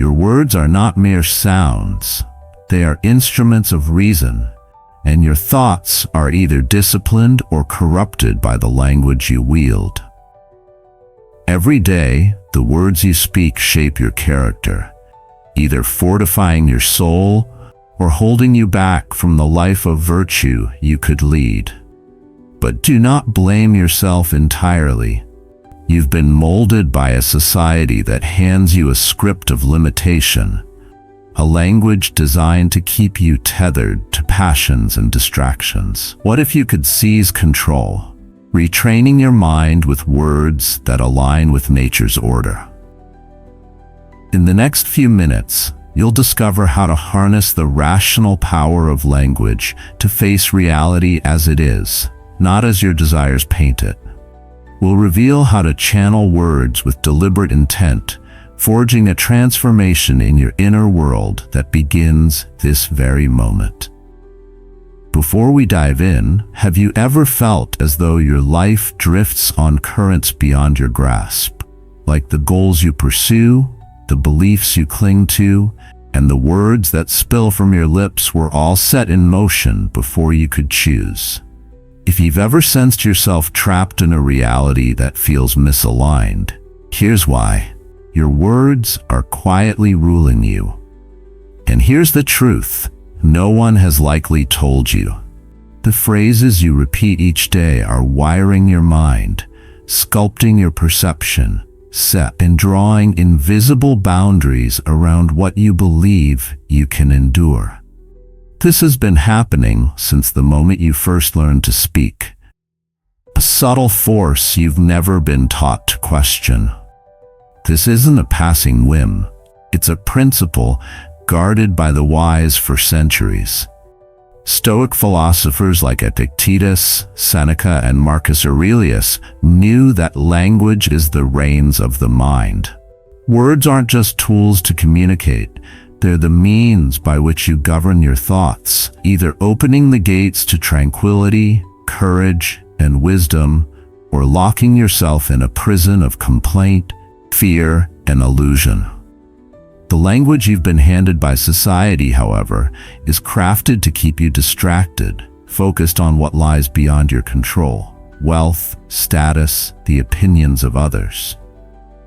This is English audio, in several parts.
Your words are not mere sounds. They are instruments of reason, and your thoughts are either disciplined or corrupted by the language you wield. Every day, the words you speak shape your character, either fortifying your soul or holding you back from the life of virtue you could lead. But do not blame yourself entirely. You've been molded by a society that hands you a script of limitation, a language designed to keep you tethered to passions and distractions. What if you could seize control, retraining your mind with words that align with nature's order? In the next few minutes, you'll discover how to harness the rational power of language to face reality as it is, not as your desires paint it. We'll reveal how to channel words with deliberate intent, forging a transformation in your inner world that begins this very moment. Before we dive in, have you ever felt as though your life drifts on currents beyond your grasp? Like the goals you pursue, the beliefs you cling to, and the words that spill from your lips were all set in motion before you could choose. If you've ever sensed yourself trapped in a reality that feels misaligned, here's why. Your words are quietly ruling you. And here's the truth. No one has likely told you. The phrases you repeat each day are wiring your mind, sculpting your perception, and drawing invisible boundaries around what you believe you can endure. This has been happening since the moment you first learned to speak. A subtle force you've never been taught to question. This isn't a passing whim. It's a principle guarded by the wise for centuries. Stoic philosophers like Epictetus, Seneca, and Marcus Aurelius knew that language is the reins of the mind. Words aren't just tools to communicate. They're the means by which you govern your thoughts, either opening the gates to tranquility, courage, and wisdom, or locking yourself in a prison of complaint, fear, and illusion. The language you've been handed by society, however, is crafted to keep you distracted, focused on what lies beyond your control: wealth, status, the opinions of others.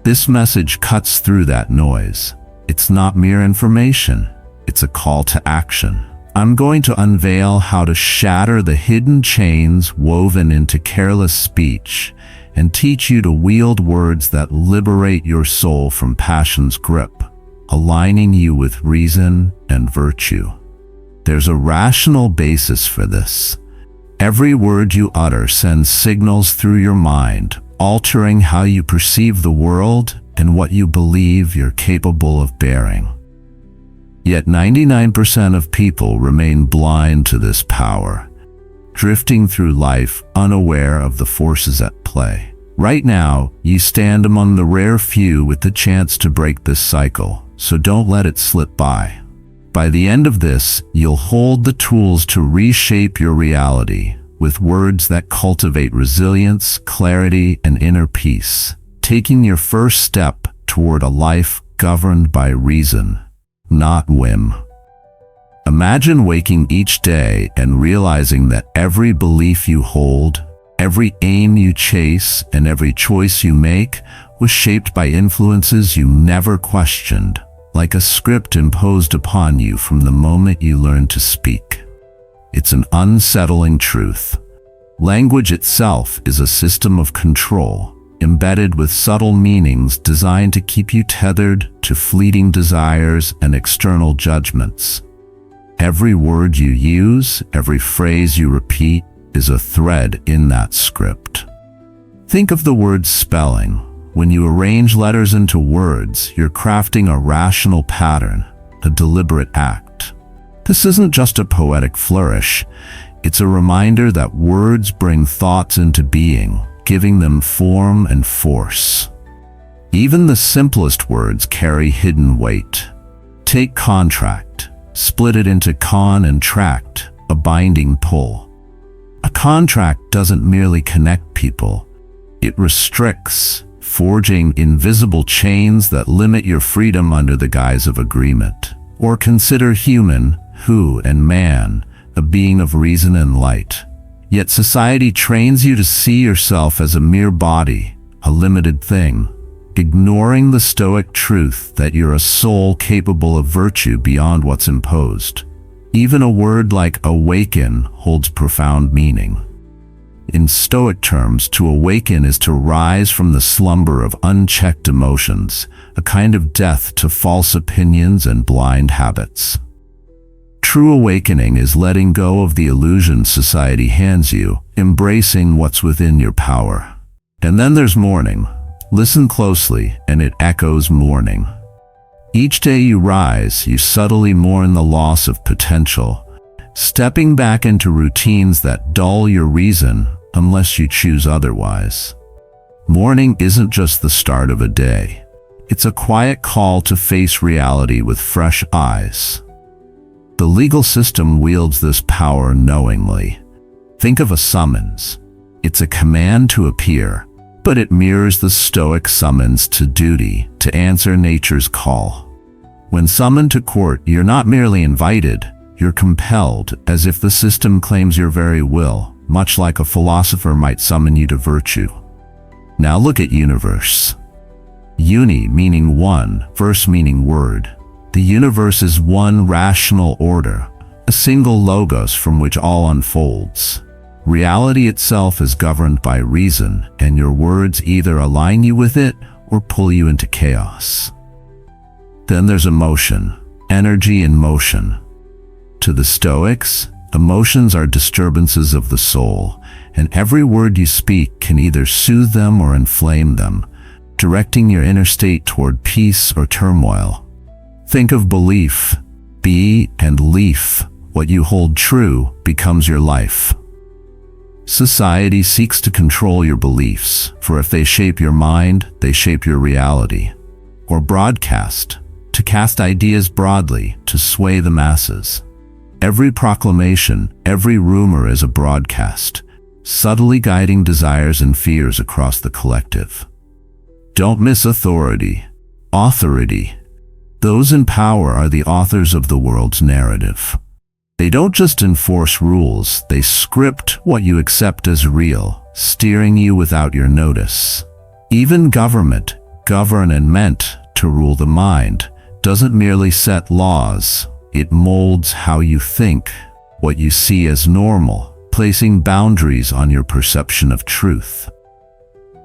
This message cuts through that noise. It's not mere information, it's a call to action. I'm going to unveil how to shatter the hidden chains woven into careless speech and teach you to wield words that liberate your soul from passion's grip, aligning you with reason and virtue. There's a rational basis for this. Every word you utter sends signals through your mind, altering how you perceive the world and what you believe you're capable of bearing. Yet 99% of people remain blind to this power, drifting through life unaware of the forces at play. Right now, you stand among the rare few with the chance to break this cycle, so don't let it slip by. By the end of this, you'll hold the tools to reshape your reality with words that cultivate resilience, clarity, and inner peace, taking your first step toward a life governed by reason, not whim. Imagine waking each day and realizing that every belief you hold, every aim you chase, and every choice you make was shaped by influences you never questioned, like a script imposed upon you from the moment you learned to speak. It's an unsettling truth. Language itself is a system of control, embedded with subtle meanings designed to keep you tethered to fleeting desires and external judgments. Every word you use, every phrase you repeat, is a thread in that script. Think of the word spelling. When you arrange letters into words, you're crafting a rational pattern, a deliberate act. This isn't just a poetic flourish. It's a reminder that words bring thoughts into being, giving them form and force. Even the simplest words carry hidden weight. Take contract. Split it into con and tract, a binding pull. A contract doesn't merely connect people. It restricts, forging invisible chains that limit your freedom under the guise of agreement. Or consider human, who and man, a being of reason and light. Yet society trains you to see yourself as a mere body, a limited thing, ignoring the Stoic truth that you're a soul capable of virtue beyond what's imposed. Even a word like awaken holds profound meaning. In Stoic terms, to awaken is to rise from the slumber of unchecked emotions, a kind of death to false opinions and blind habits. True awakening is letting go of the illusions society hands you, embracing what's within your power. And then there's mourning. Listen closely, and it echoes mourning. Each day you rise, you subtly mourn the loss of potential, stepping back into routines that dull your reason unless you choose otherwise. Mourning isn't just the start of a day. It's a quiet call to face reality with fresh eyes. The legal system wields this power knowingly. Think of a summons. It's a command to appear, but it mirrors the Stoic summons to duty, to answer nature's call. When summoned to court, you're not merely invited, you're compelled, as if the system claims your very will, much like a philosopher might summon you to virtue. Now look at universe. Uni meaning one, verse meaning word. The universe is one rational order, a single logos from which all unfolds. Reality itself is governed by reason, and your words either align you with it or pull you into chaos. Then there's emotion, energy in motion. To the Stoics, emotions are disturbances of the soul, and every word you speak can either soothe them or inflame them, directing your inner state toward peace or turmoil. Think of belief. Be and leaf. What you hold true becomes your life. Society seeks to control your beliefs, for if they shape your mind, they shape your reality. Or broadcast, to cast ideas broadly, to sway the masses. Every proclamation, every rumor is a broadcast, subtly guiding desires and fears across the collective. Don't miss authority. Authority. Those in power are the authors of the world's narrative. They don't just enforce rules, they script what you accept as real, steering you without your notice. Even government, governed and meant to rule the mind, doesn't merely set laws, it molds how you think, what you see as normal, placing boundaries on your perception of truth.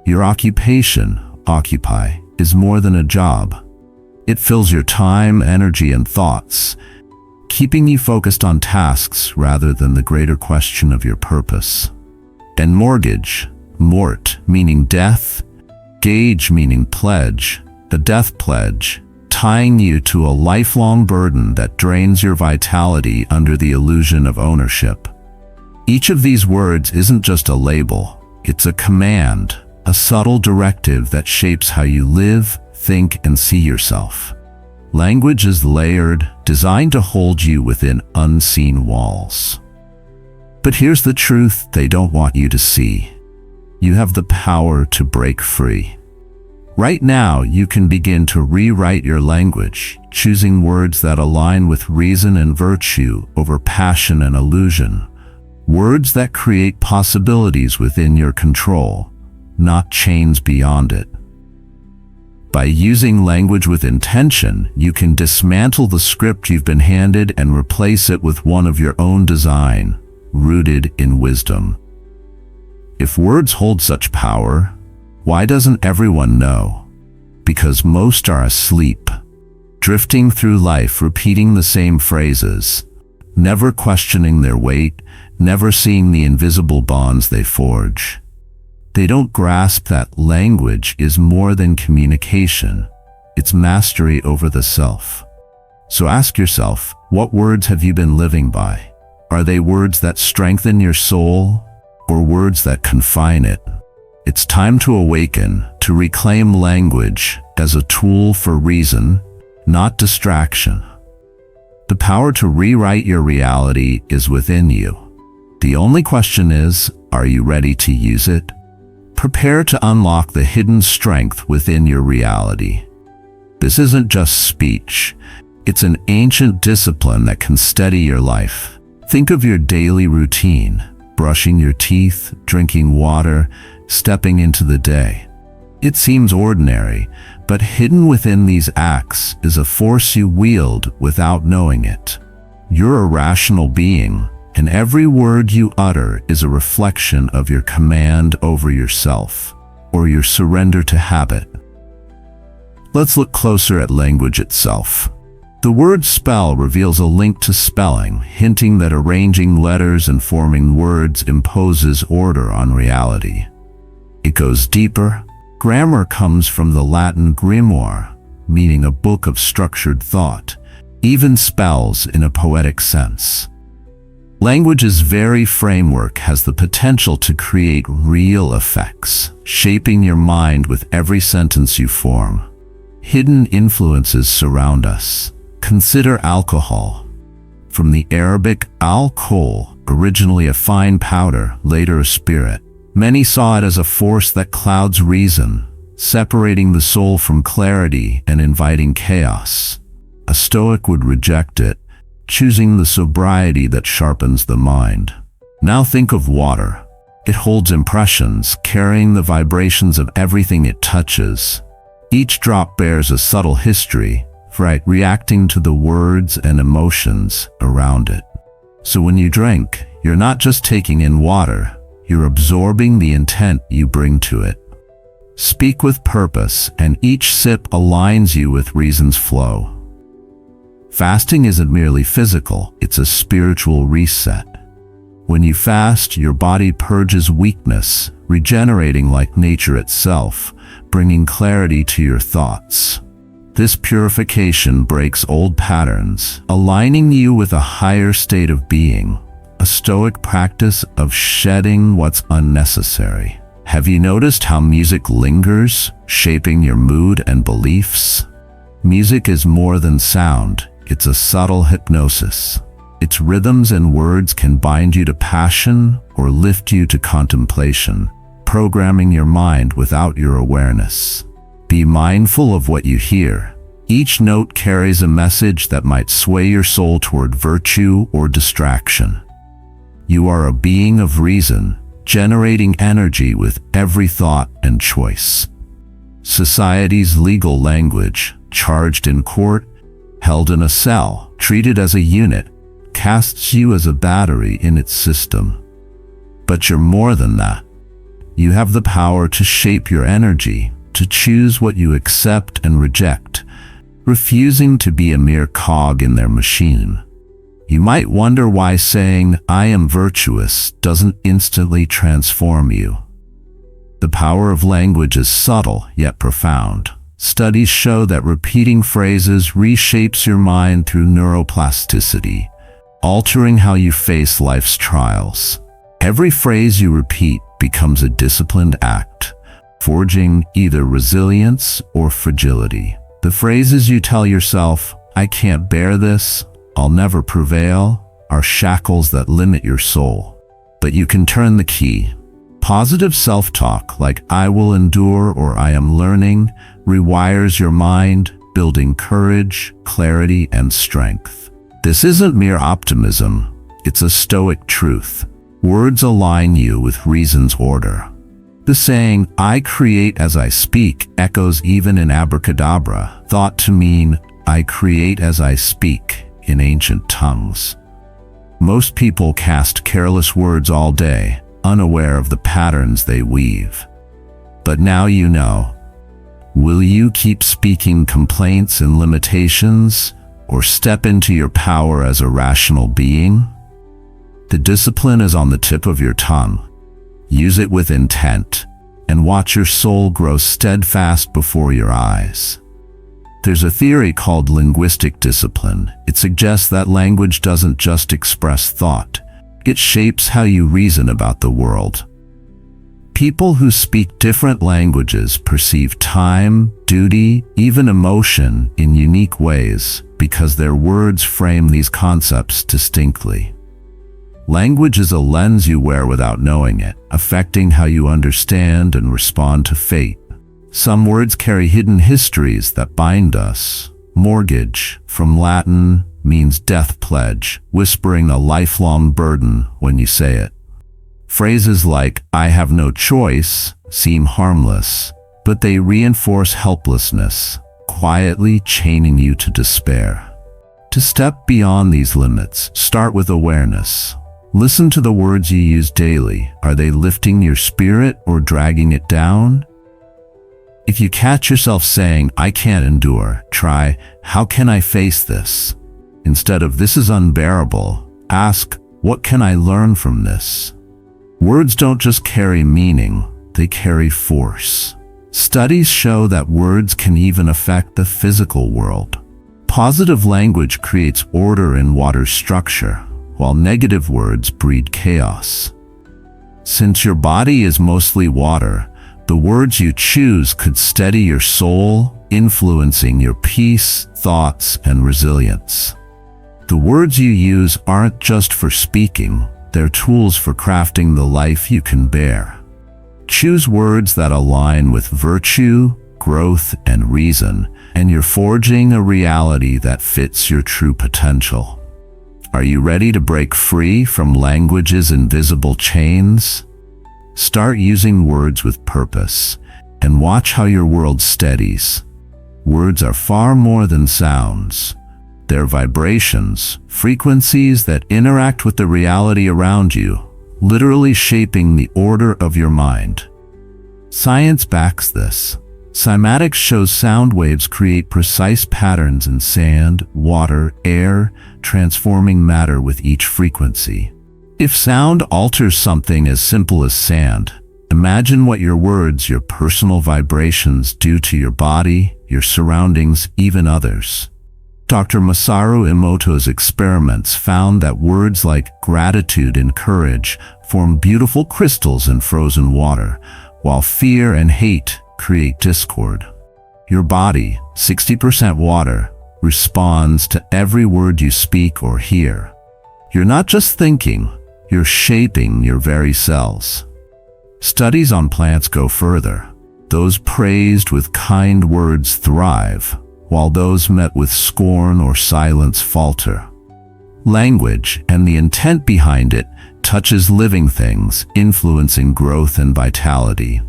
Your occupation, occupy, is more than a job. It fills your time, energy, and thoughts, keeping you focused on tasks rather than the greater question of your purpose. And mortgage, mort meaning death, gage meaning pledge, a death pledge, tying you to a lifelong burden that drains your vitality under the illusion of ownership. Each of these words isn't just a label, it's a command, a subtle directive that shapes how you live, think, and see yourself. Language is layered, designed to hold you within unseen walls. But here's the truth they don't want you to see. You have the power to break free. Right now, you can begin to rewrite your language, choosing words that align with reason and virtue over passion and illusion. Words that create possibilities within your control, not chains beyond it. By using language with intention, you can dismantle the script you've been handed and replace it with one of your own design, rooted in wisdom. If words hold such power, why doesn't everyone know? Because most are asleep, drifting through life repeating the same phrases, never questioning their weight, never seeing the invisible bonds they forge. They don't grasp that language is more than communication. It's mastery over the self. So ask yourself, what words have you been living by? Are they words that strengthen your soul, or words that confine it? It's time to awaken, to reclaim language as a tool for reason, not distraction. The power to rewrite your reality is within you. The only question is, are you ready to use it? Prepare to unlock the hidden strength within your reality. This isn't just speech. It's an ancient discipline that can steady your life. Think of your daily routine: brushing your teeth, drinking water, stepping into the day. It seems ordinary, but hidden within these acts is a force you wield without knowing it. You're a rational being, and every word you utter is a reflection of your command over yourself, or your surrender to habit. Let's look closer at language itself. The word spell reveals a link to spelling, hinting that arranging letters and forming words imposes order on reality. It goes deeper. Grammar comes from the Latin grimoire, meaning a book of structured thought, even spells in a poetic sense. Language's very framework has the potential to create real effects, shaping your mind with every sentence you form. Hidden influences surround us. Consider alcohol. From the Arabic al-kol, originally a fine powder, later a spirit, many saw it as a force that clouds reason, separating the soul from clarity and inviting chaos. A Stoic would reject it, choosing the sobriety that sharpens the mind. Now think of water. It holds impressions, carrying the vibrations of everything it touches. Each drop bears a subtle history, reacting to the words and emotions around it. So when you drink, you're not just taking in water, you're absorbing the intent you bring to it. Speak with purpose, and each sip aligns you with reason's flow. Fasting isn't merely physical, it's a spiritual reset. When you fast, your body purges weakness, regenerating like nature itself, bringing clarity to your thoughts. This purification breaks old patterns, aligning you with a higher state of being, a Stoic practice of shedding what's unnecessary. Have you noticed how music lingers, shaping your mood and beliefs? Music is more than sound, it's a subtle hypnosis. Its rhythms and words can bind you to passion or lift you to contemplation, programming your mind without your awareness. Be mindful of what you hear. Each note carries a message that might sway your soul toward virtue or distraction. You are a being of reason, generating energy with every thought and choice. Society's legal language, charged in court, held in a cell, treated as a unit, casts you as a battery in its system. But you're more than that. You have the power to shape your energy, to choose what you accept and reject, refusing to be a mere cog in their machine. You might wonder why saying, "I am virtuous," doesn't instantly transform you. The power of language is subtle yet profound. Studies show that repeating phrases reshapes your mind through neuroplasticity, altering how you face life's trials. Every phrase you repeat becomes a disciplined act, forging either resilience or fragility. The phrases you tell yourself, "I can't bear this," "I'll never prevail," are shackles that limit your soul. But you can turn the key. Positive self-talk like "I will endure" or "I am learning" rewires your mind, building courage, clarity, and strength. This isn't mere optimism, it's a Stoic truth. Words align you with reason's order. The saying, "I create as I speak," echoes even in abracadabra, thought to mean, "I create as I speak," in ancient tongues. Most people cast careless words all day, unaware of the patterns they weave. But now you know. Will you keep speaking complaints and limitations, or step into your power as a rational being? The discipline is on the tip of your tongue. Use it with intent, and watch your soul grow steadfast before your eyes. There's a theory called linguistic discipline. It suggests that language doesn't just express thought, it shapes how you reason about the world. People who speak different languages perceive time, duty, even emotion in unique ways because their words frame these concepts distinctly. Language is a lens you wear without knowing it, affecting how you understand and respond to fate. Some words carry hidden histories that bind us. Mortgage, from Latin, means death pledge, whispering a lifelong burden when you say it. Phrases like, "I have no choice," seem harmless, but they reinforce helplessness, quietly chaining you to despair. To step beyond these limits, start with awareness. Listen to the words you use daily. Are they lifting your spirit or dragging it down? If you catch yourself saying, "I can't endure," try, "How can I face this?" Instead of "This is unbearable," ask, "What can I learn from this?" Words don't just carry meaning, they carry force. Studies show that words can even affect the physical world. Positive language creates order in water structure, while negative words breed chaos. Since your body is mostly water, the words you choose could steady your soul, influencing your peace, thoughts, and resilience. The words you use aren't just for speaking, they're tools for crafting the life you can bear. Choose words that align with virtue, growth, and reason, and you're forging a reality that fits your true potential. Are you ready to break free from language's invisible chains? Start using words with purpose, and watch how your world steadies. Words are far more than sounds. They're vibrations, frequencies that interact with the reality around you, literally shaping the order of your mind. Science backs this. Cymatics shows sound waves create precise patterns in sand, water, air, transforming matter with each frequency. If sound alters something as simple as sand, imagine what your words, your personal vibrations do to your body, your surroundings, even others. Dr. Masaru Emoto's experiments found that words like gratitude and courage form beautiful crystals in frozen water, while fear and hate create discord. Your body, 60% water, responds to every word you speak or hear. You're not just thinking, you're shaping your very cells. Studies on plants go further. Those praised with kind words thrive, while those met with scorn or silence falter. Language, and the intent behind it, touches living things, influencing growth and vitality.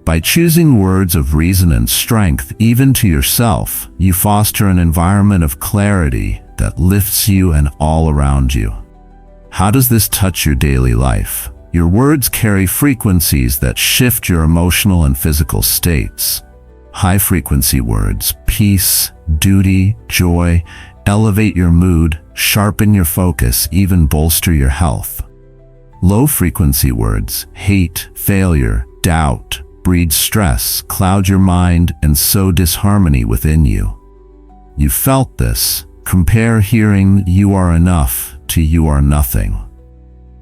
By choosing words of reason and strength, even to yourself, you foster an environment of clarity that lifts you and all around you. How does this touch your daily life? Your words carry frequencies that shift your emotional and physical states. High-frequency words, peace, duty, joy, elevate your mood, sharpen your focus, even bolster your health. Low-frequency words, hate, failure, doubt, breed stress, cloud your mind, and sow disharmony within you. You felt this. Compare hearing "you are enough" to "you are nothing."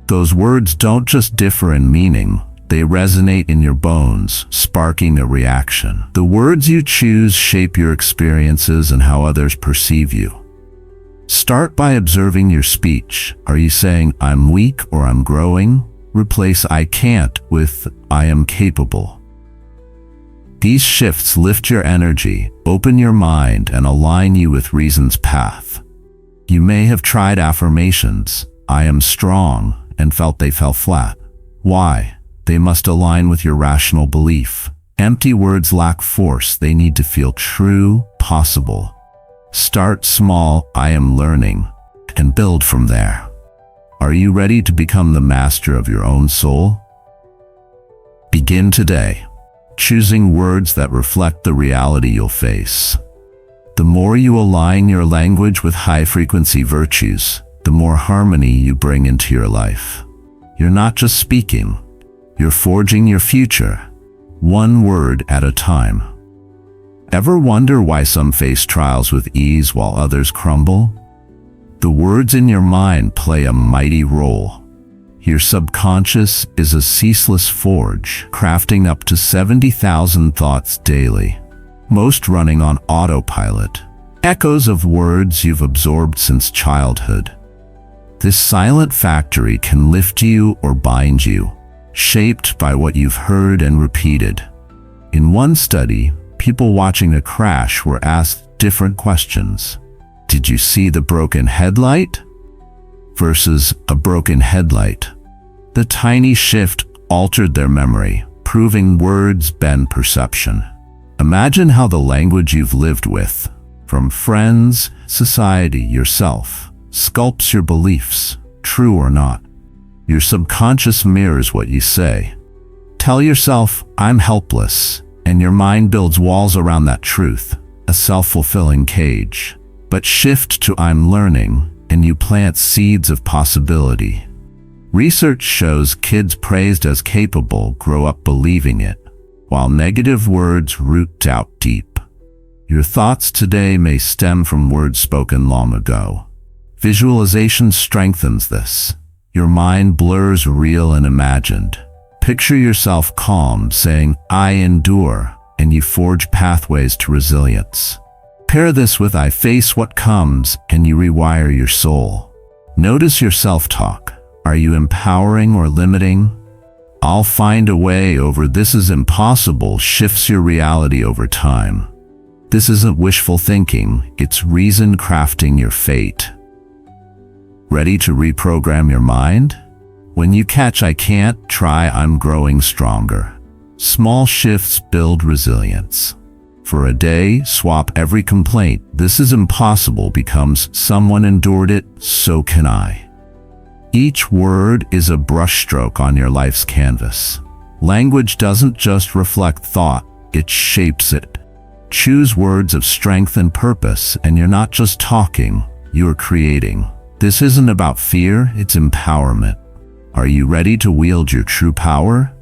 Those words don't just differ in meaning, they resonate in your bones, sparking a reaction. The words you choose shape your experiences and how others perceive you. Start by observing your speech. Are you saying "I'm weak" or "I'm growing"? Replace "I can't" with "I am capable." These shifts lift your energy, open your mind, and align you with reason's path. You may have tried affirmations, "I am strong," and felt they fell flat. Why? They must align with your rational belief. Empty words lack force, they need to feel true, possible. Start small, "I am learning," and build from there. Are you ready to become the master of your own soul? Begin today, choosing words that reflect the reality you'll face. The more you align your language with high-frequency virtues, the more harmony you bring into your life. You're not just speaking, you're forging your future, one word at a time. Ever wonder why some face trials with ease while others crumble? The words in your mind play a mighty role. Your subconscious is a ceaseless forge, crafting up to 70,000 thoughts daily, most running on autopilot, echoes of words you've absorbed since childhood. This silent factory can lift you or bind you, shaped by what you've heard and repeated. In one study, people watching a crash were asked different questions. Did you see the broken headlight? Versus a broken headlight. The tiny shift altered their memory, proving words bend perception. Imagine how the language you've lived with, from friends, society, yourself, sculpts your beliefs, true or not. Your subconscious mirrors what you say. Tell yourself, I'm helpless, and your mind builds walls around that truth, a self-fulfilling cage. But shift to I'm learning, and you plant seeds of possibility. Research shows kids praised as capable grow up believing it, while negative words root out deep. Your thoughts today may stem from words spoken long ago. Visualization strengthens this. Your mind blurs real and imagined. Picture yourself calm, saying, I endure, and you forge pathways to resilience. Pair this with I face what comes, and you rewire your soul. Notice your self-talk. Are you empowering or limiting? I'll find a way over this is impossible shifts your reality over time. This isn't wishful thinking, it's reason crafting your fate. Ready to reprogram your mind? When you catch I can't, try I'm growing stronger. Small shifts build resilience. For a day, swap every complaint. This is impossible becomes someone endured it, so can I. Each word is a brushstroke on your life's canvas. Language doesn't just reflect thought, it shapes it. Choose words of strength and purpose, and you're not just talking, you're creating. This isn't about fear, it's empowerment. Are you ready to wield your true power?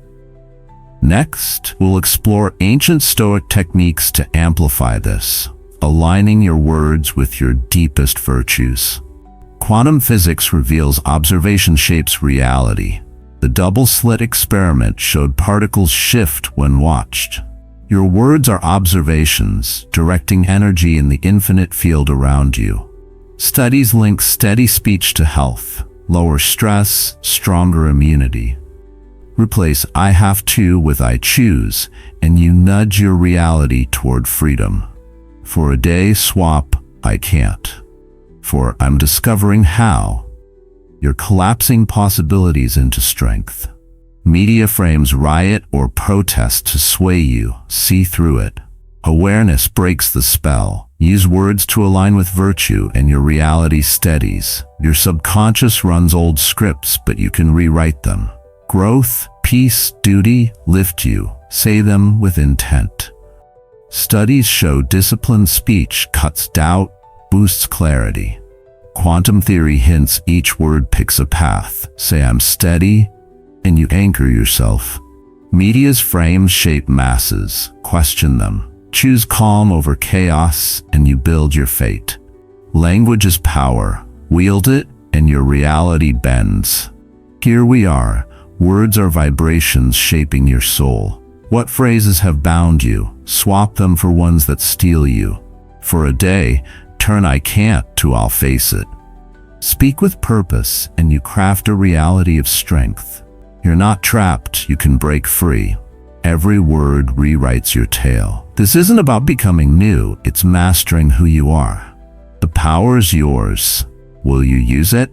Next, we'll explore ancient Stoic techniques to amplify this, aligning your words with your deepest virtues. Quantum physics reveals observation shapes reality. The double-slit experiment showed particles shift when watched. Your words are observations, directing energy in the infinite field around you. Studies link steady speech to health, lower stress, stronger immunity. Replace I have to with I choose, and you nudge your reality toward freedom. For a day, swap I can't. For I'm discovering how. You're collapsing possibilities into strength. Media frames riot or protest to sway you, see through it. Awareness breaks the spell. Use words to align with virtue and your reality steadies. Your subconscious runs old scripts, but you can rewrite them. Growth, peace, duty lift you. Say them with intent. Studies show disciplined speech cuts doubt, boosts clarity. Quantum theory hints each word picks a path. Say I'm steady, and you anchor yourself. Media's frames shape masses. Question them. Choose calm over chaos, and you build your fate. Language is power. Wield it, and your reality bends. Here we are. Words are vibrations shaping your soul. What phrases have bound you? Swap them for ones that steel you. For a day, turn I can't to I'll face it. Speak with purpose, and you craft a reality of strength. You're not trapped, you can break free. Every word rewrites your tale. This isn't about becoming new, it's mastering who you are. The power is yours. Will you use it?